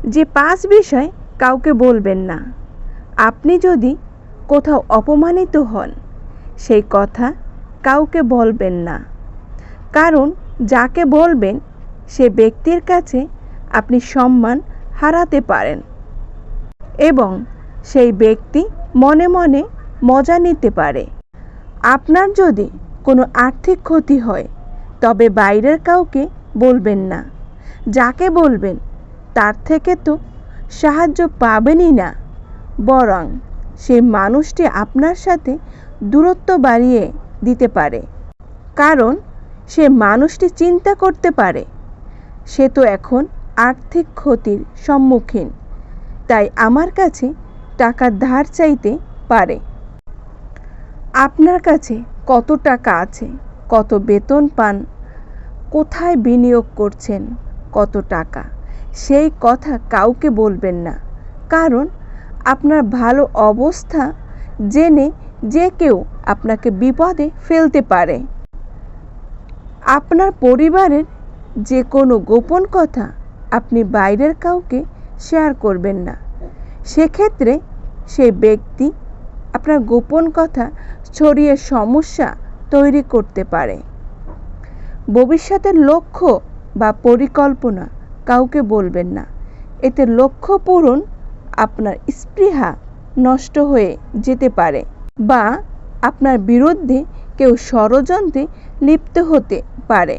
যে 5 বিষয় কাউকে বলবেন না। আপনি যদি কোথাও অপমানিত হন, সেই কথা কাউকে বলবেন না, কারণ যাকে বলবেন সে ব্যক্তির কাছে আপনি সম্মান হারাতে পারেন এবং সেই ব্যক্তি মনে মনে মজা নিতে পারে। আপনার যদি কোনো আর্থিক ক্ষতি হয়, তবে বাইরের কাউকে বলবেন না। যাকে বলবেন তার থেকে তো সাহায্য পাবেনই না, বরং সেই মানুষটি আপনার সাথে দূরত্ব বাড়িয়ে দিতে পারে, কারণ সে মানুষটি চিন্তা করতে পারে সে তো এখন আর্থিক ক্ষতির সম্মুখীন, তাই আমার কাছে টাকা ধার চাইতে পারে। আপনার কাছে কত টাকা আছে, কত বেতন পান, কোথায় বিনিয়োগ করছেন, কত টাকা, সেই কথা কাউকে বলবেন না, কারণ আপনার ভালো অবস্থা জেনে যে কেউ আপনাকে বিপদে ফেলতে পারে। আপনার পরিবারের যে কোনো গোপন কথা আপনি বাইরের কাউকে শেয়ার করবেন না, সেক্ষেত্রে সেই ব্যক্তি আপনার গোপন কথা ছড়িয়ে সমস্যা তৈরি করতে পারে। ভবিষ্যতের লক্ষ্য বা পরিকল্পনা কাউকে বলবেন না, এতে লক্ষ্য পূরণ আপনার স্পৃহা নষ্ট হয়ে যেতে পারে বা আপনার বিরুদ্ধে কেউ ষড়যন্ত্রে লিপ্ত হতে পারে।